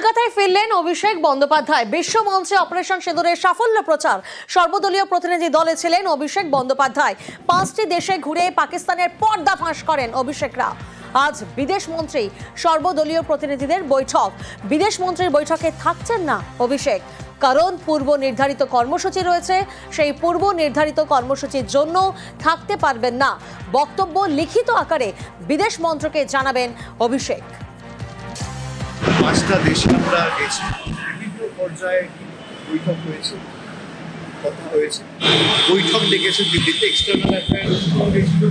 কলকাতায় ফিরলেন অভিষেক বন্দ্যোপাধ্যায়। বিশ্ব মঞ্চে অপারেশন সিঁদুরের সাফল্য প্রচার। সর্বদলীয় প্রতিনিধি দলে ছিলেন অভিষেক বন্দ্যোপাধ্যায়। 5টি দেশে ঘুরে পাকিস্তানের পর্দা ফাঁস করেন অভিষেকরা। আজ বিদেশ মন্ত্রী সর্বদলীয় প্রতিনিধিদের বৈঠক। বিদেশ মন্ত্রীর বৈঠকে থাকছেন না অভিষেক, কারণ পূর্ব নির্ধারিত কর্মসূচি রয়েছে। সেই পূর্ব নির্ধারিত কর্মসূচির জন্য থাকতে পারবেন না। বক্তব্য লিখিত আকারে বিদেশ মন্ত্রকে জানাবেন অভিষেক। 5টা দেশে আমরা গেছি, বিভিন্ন পর্যায়ে বৈঠক হয়েছে, কথা হয়েছে। বৈঠক ডেকেছে দিল্লিতে, এক্সটার্নাল অ্যাফেয়ার্স গেছিল,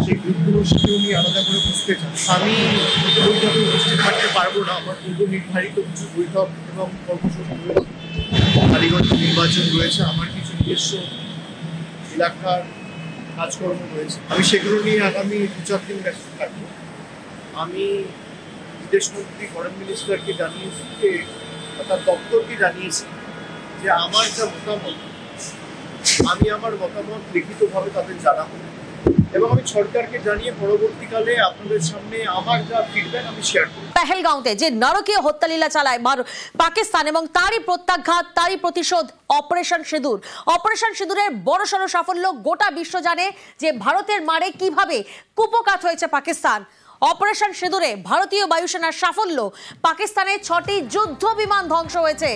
সেই গ্রুপগুলো সেগুলো নিয়ে আলাদা করে বুঝতে চান। আমি বৈঠকে উপস্থিত থাকতে পারবো না। আমার পূর্ব নির্ধারিত কিছু বৈঠক এবং কর্মসূচি রয়েছে, কালীগঞ্জ নির্বাচন রয়েছে, আমার কিছু নিজস্ব এলাকার কাজকর্ম রয়েছে। আমি সেগুলো নিয়ে আগামী 2-4 দিন ব্যস্ত থাকবো। আমি বিদেশমন্ত্রী ফরেন মিনিস্টারকে জানিয়েছি, যে তার দপ্তরকে জানিয়েছি যে আমার যা মতামত, আমি আমার মতামত লিখিতভাবে তাদের জানাবো এবং আমি সরকারকে জানিয়ে পরবর্তীকালে আপনাদের সামনে আমার যা ফিডব্যাক আমি শেয়ার করব। পেহেলগাঁওতে যে নারকীয় হত্যালীলা চালায় পাকিস্তান এবং তারই প্রত্যাঘাত, তারই প্রতিশোধ অপারেশন সিঁদুর। অপারেশন সিঁদুরের বড়সড় সাফল্য। গোটা বিশ্ব জানে যে ভারতের মারে কিভাবে কুপকাত হয়েছে পাকিস্তান। অপারেশন সিঁদুরে ভারতীয় বায়ুসেনার সাফল্য। পাকিস্তানের 6টি যুদ্ধ বিমান ধ্বংস হয়েছে।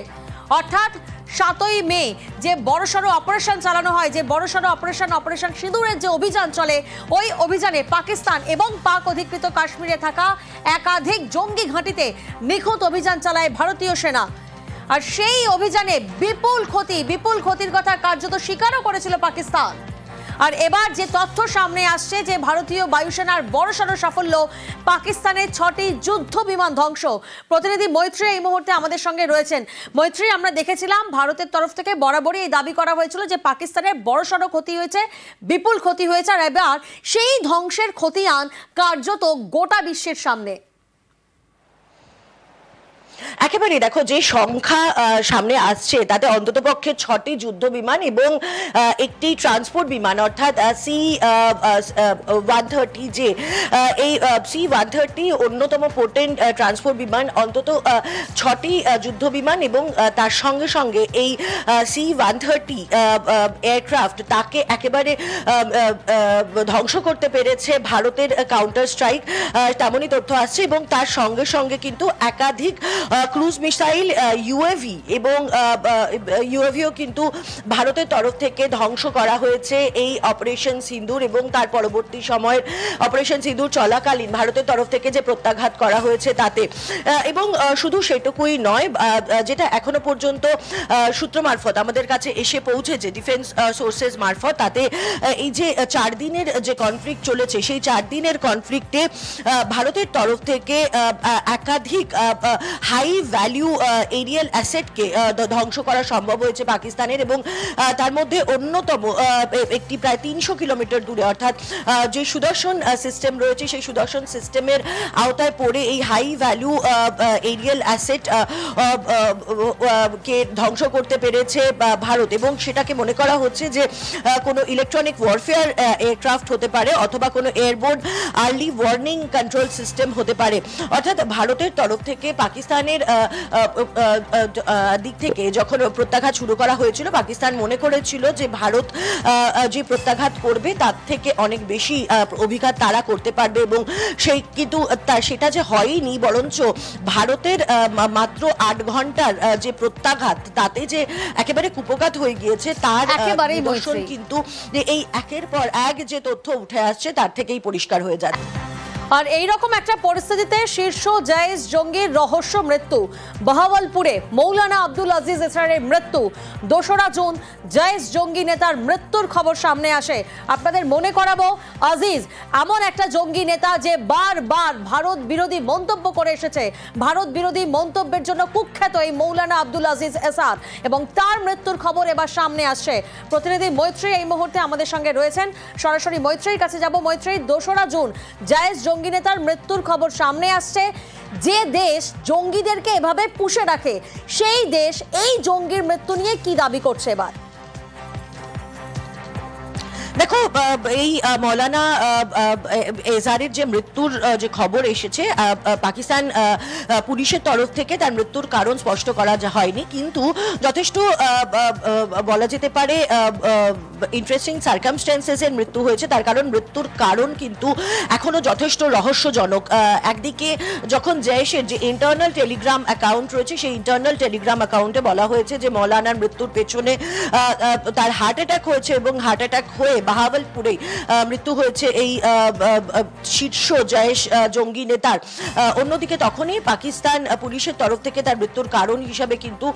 অর্থাৎ 7ই মে যে বড়সড় অপারেশন চালানো হয়, যে বড়সড় অপারেশন সিঁদুরের যে অভিযান চলে, ওই অভিযানে পাকিস্তান এবং পাক অধিকৃত কাশ্মীরে থাকা একাধিক জঙ্গি ঘাঁটিতে নিখুঁত অভিযান চালায় ভারতীয় সেনা। আর সেই অভিযানে বিপুল ক্ষতির কথা কার্যত স্বীকারও করেছিল পাকিস্তান। আর এবার যে তথ্য সামনে আসছে যে ভারতীয় বায়ুসেনার বড়সড় সাফল্য, পাকিস্তানের 6টি যুদ্ধ বিমান ধ্বংস। প্রতিনিধি মৈত্রী এই মুহূর্তে আমাদের সঙ্গে রয়েছেন। মৈত্রী, আমরা দেখেছিলাম ভারতের তরফ থেকে বরাবরই এই দাবি করা হয়েছিল যে পাকিস্তানের বড়সড় ক্ষতি হয়েছে, বিপুল ক্ষতি হয়েছে। আর এবার সেই ধ্বংসের খতিয়ান কার্যত গোটা বিশ্বের সামনে। একেবারে দেখো, যে সংখ্যা সামনে আসছে তাতে অন্ততপক্ষে 6টি যুদ্ধ বিমান এবং একটি ট্রান্সপোর্ট বিমান, অর্থাৎ C-130, যে এই C-130 অন্যতম পোর্টেন্ট ট্রান্সপোর্ট বিমান। অন্তত 6টি যুদ্ধ বিমান এবং তার সঙ্গে সঙ্গে এই C-130 এয়ারক্রাফট, তাকে একেবারে ধ্বংস করতে পেরেছে ভারতের কাউন্টার স্ট্রাইক, তেমনই তথ্য আসছে। এবং তার সঙ্গে সঙ্গে কিন্তু একাধিক ক্রুজ মিসাইল, ইউএভি এবং ইউএভিও কিন্তু ভারতের তরফ থেকে ধ্বংস করা হয়েছে এই অপারেশন সিঁদুর এবং তার পরবর্তী সময়ের অপারেশন সিঁদুর চলাকালীন ভারতের তরফ থেকে যে প্রত্যাঘাত করা হয়েছে তাতে। এবং শুধু সেটুকুই নয়, যেটা এখনো পর্যন্ত সূত্র মারফত আমাদের কাছে এসে পৌঁছেছে, ডিফেন্স সোর্সেস মারফত, তাতে এই যে 4 দিনের যে কনফ্লিক্ট চলেছে, সেই 4 দিনের কনফ্লিক্টে ভারতের তরফ থেকে একাধিক হাই ভ্যালু এরিয়াল অ্যাসেটকে ধ্বংস করা সম্ভব হয়েছে পাকিস্তানের। এবং তার মধ্যে অন্যতম একটি প্রায় 300 কিলোমিটার দূরে, অর্থাৎ যে সুদর্শন সিস্টেম রয়েছে, সেই সুদর্শন সিস্টেমের আওতায় পড়ে এই হাই ভ্যালু এরিয়াল অ্যাসেট কে ধ্বংস করতে পেরেছে ভারত। এবং সেটাকে মনে করা হচ্ছে যে কোনো ইলেকট্রনিক ওয়ারফেয়ার এয়ারক্রাফট হতে পারে, অথবা কোনো airborne early warning control system হতে পারে। অর্থাৎ ভারতের তরফ থেকে পাকিস্তানের দিক থেকে যখন প্রত্যাঘাত শুরু করা হয়েছিল, পাকিস্তান মনে করেছিল যে ভারত যে প্রত্যাঘাত করবে তার থেকে অনেক বেশি অভিঘাত তারা করতে পারবে। এবং সেই কিন্তু সেটা যে হয়নি, বরঞ্চ ভারতের মাত্র 8 ঘন্টার যে প্রত্যাঘাত, তাতে যে একেবারে কুপকাত হয়ে গিয়েছে তার নিদর্শন কিন্তু এই একের পর এক যে তথ্য উঠে আসছে তার থেকেই পরিষ্কার হয়ে যাচ্ছে। আর এইরকম একটা পরিস্থিতিতে শীর্ষ জায়েজ জঙ্গির রহস্য মৃত্যু। বাহাওয়ালপুরে মৌলানা আব্দুল আজিজ এসরারের মৃত্যু। 2রা জুন জায়েজ জঙ্গি নেতার মৃত্যুর খবর সামনে আসে। আপনাদের মনে করাবো, আজিজ এমন একটা জঙ্গি নেতা যে বারবার ভারত বিরোধী মন্তব্য করে এসেছে। ভারত বিরোধী মন্তব্যের জন্য কুখ্যাত এই মৌলানা আব্দুল আজিজ এসআর, এবং তার মৃত্যুর খবর এবার সামনে আসছে। প্রতিনিধি মৈত্রী এই মুহূর্তে আমাদের সঙ্গে রয়েছেন, সরাসরি মৈত্রীর কাছে যাব। মৈত্রী, 2রা জুন জায়েজ জঙ্গি নেতার মৃত্যুর খবর সামনে আসছে। যে দেশ জঙ্গিদেরকে এভাবে পুষে রাখে, সেই দেশ এই জঙ্গির মৃত্যু নিয়ে কি দাবি করছে এবার? দেখো, দেখো এই মৌলানা এজারের যে মৃত্যুর যে খবর এসেছে, পাকিস্তান পুলিশের তরফ থেকে তার মৃত্যুর কারণ স্পষ্ট করা হয়নি, কিন্তু যথেষ্ট বলা যেতে পারে ইন্টারেস্টিং সার্কামস্ট্যান্সেসের মৃত্যু হয়েছে। তার কারণ মৃত্যুর কারণ কিন্তু এখনো যথেষ্ট রহস্যজনক। একদিকে যখন জয়েশের যে ইন্টারনাল টেলিগ্রাম অ্যাকাউন্ট রয়েছে, সেই ইন্টারনাল টেলিগ্রাম অ্যাকাউন্টে বলা হয়েছে যে মৌলানার মৃত্যুর পেছনে তার হার্ট অ্যাটাক হয়েছে এবং হার্ট অ্যাটাক হয়ে বাহাওয়ালপুরে মৃত্যু হয়েছে এই শীর্ষ জয়েশ জঙ্গি নেতার। অন্যদিকে তখনই পাকিস্তান পুলিশের তরফ থেকে তার মৃত্যুর কারণ হিসাবে কিন্তু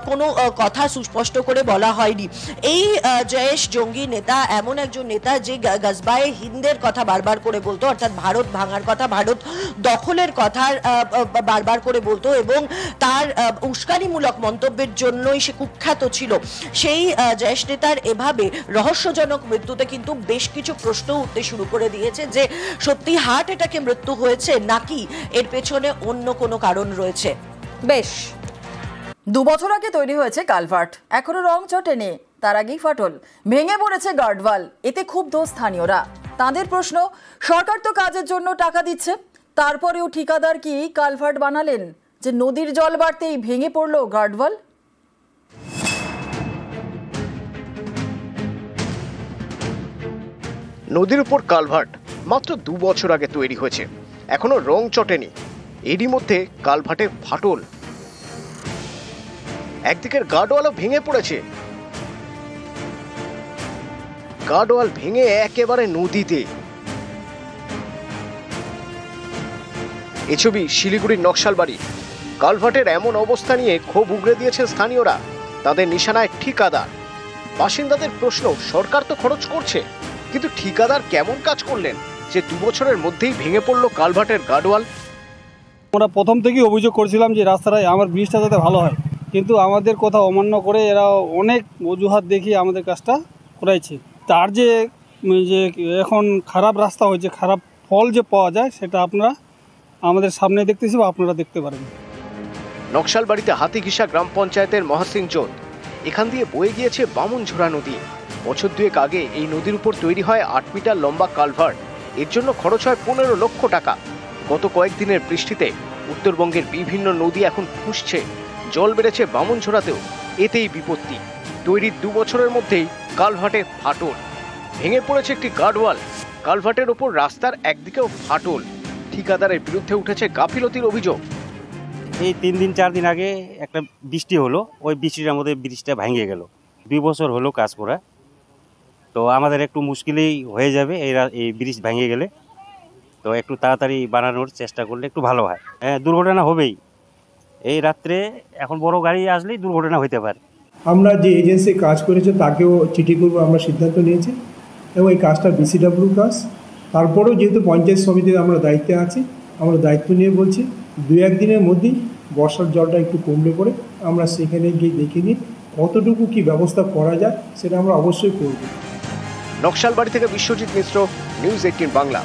কোনো কথা সুস্পষ্ট করে বলা হয়নি। এই জয়েশ জঙ্গি নেতা এমন একজন নেতা যে গজবায়ে হিন্দের কথা বারবার করে বলতো, অর্থাৎ ভারত ভাঙার কথা, ভারত দখলের কথা বারবার করে বলতো এবং তার উস্কানিমূলক মন্তব্যের জন্যই সে কুখ্যাত ছিল। সেই জয়েশ নেতার এভাবে রহস্যজনক মৃত্যুতে কিন্তু বেশ কিছু প্রশ্ন উঠতে শুরু করে দিয়েছে যে সত্যি হার্ট অ্যাটাকে মৃত্যু হয়েছে নাকি এর পেছনে অন্য কোনো কারণ রয়েছে। বেশ, 2 বছর আগে তৈরি হয়েছে কালভার্ট, এখনো রং চটেনি, তার আগেই ফাটল, ভেঙে পড়েছে গার্ডওয়াল। এতে ক্ষুব্ধ স্থানীয়রা। তাদের প্রশ্ন, সরকার তো কাজের জন্য টাকা দিচ্ছে, তারপরেও ঠিকাদার কি কালভার্ট বানালেন যে নদীর জল বাড়তেই ভেঙে পড়লো গার্ডওয়াল? নদীর উপর কালভার্ট মাত্র 2 বছর আগে তৈরি হয়েছে, এখনো রং চটেনি, এরই মধ্যে কালভার্টের ফাটল। একদিকের গার্ডওয়ালও ভেঙে পড়েছে, গার্ডওয়াল ভেঙে একেবারে নদীতে। এ ছবি শিলিগুড়ির নকশালবাড়ি। কালভার্টের এমন অবস্থা নিয়ে ক্ষোভ উগরে দিয়েছেন স্থানীয়রা, তাদের নিশানায় ঠিকাদার। বাসিন্দাদের প্রশ্ন, সরকার তো খরচ করছে, কিন্তু ঠিকাদার কেমন কাজ করলেন যে 2 বছরের মধ্যেই ভেঙে পড়লো কালভার্টের গার্ডওয়াল? আমরা প্রথম থেকেই অভিযোগ করছিলাম যে রাস্তাটা আমার ব্রিজটা যাতে ভালো হয়, কিন্তু আমাদের কথা অমান্য করে এরা অনেক অজুহাত দেখিয়ে আমাদের কাজটা করাইছে। তার যে এখন খারাপ রাস্তা হয়েছে, খারাপ ফল যে পাওয়া যায় সেটা আপনারা আমাদের সামনে দেখতেছি বা আপনারা দেখতে পারেন। নকশালবাড়িতে হাতিঘিসা গ্রাম পঞ্চায়েতের মহাসিং জোট, এখান দিয়ে বয়ে গিয়েছে বামুনঝোড়া নদী। বছর 2 আগে এই নদীর উপর তৈরি হয় 8 মিটার লম্বা কালভার্ট। এর জন্য খরচ হয় 15 লক্ষ টাকা। গত কয়েকদিনের বৃষ্টিতে উত্তরবঙ্গের বিভিন্ন নদী এখন ফুঁসছে, জল বেড়েছে বামুনঝোড়াতেও, এতেই বিপত্তি। তৈরির 2 বছরের মধ্যেই কালভার্টে ফাটল, ভেঙে পড়েছে একটি গার্ডওয়াল। কালভার্টের ওপর রাস্তার একদিকেও ফাটল। ঠিকাদারের বিরুদ্ধে উঠেছে গাফিলতির অভিযোগ। এই 3 দিন 4 দিন আগে একটা বৃষ্টি হলো, ওই বৃষ্টির মধ্যে ব্রিজটা ভেঙে গেল। 2 বছর হলো কাজ করা, তো আমাদের একটু মুশকিলেই হয়ে যাবে এই ব্রিজ ভেঙে গেলে। তো একটু তাড়াতাড়ি বানানোর চেষ্টা করলে একটু ভালো হয়। হ্যাঁ, দুর্ঘটনা হবেই, এই রাত্রে এখন বড় গাড়ি আসলেই দুর্ঘটনা হতে পারে। আমরা যে এজেন্সি কাজ করেছে তাকেও চিঠি করবো, আমরা সিদ্ধান্ত নিয়েছি এবং এই কাজটা বিসিডব্লিউ কাজ। তারপরেও যেহেতু পঞ্চায়েত সমিতির আমরা দায়িত্বে আছি, আমরা দায়িত্ব নিয়ে বলছি 2-1 দিনের মধ্যেই বর্ষার জলটা একটু কমলে পড়ে আমরা সেখানে গিয়ে দেখে নিই কতটুকু কি ব্যবস্থা করা যায়, সেটা আমরা অবশ্যই করব। নকশালবাড়ি থেকে বিশ্বজিৎ মিশ্র, নিউজ 18 বাংলা।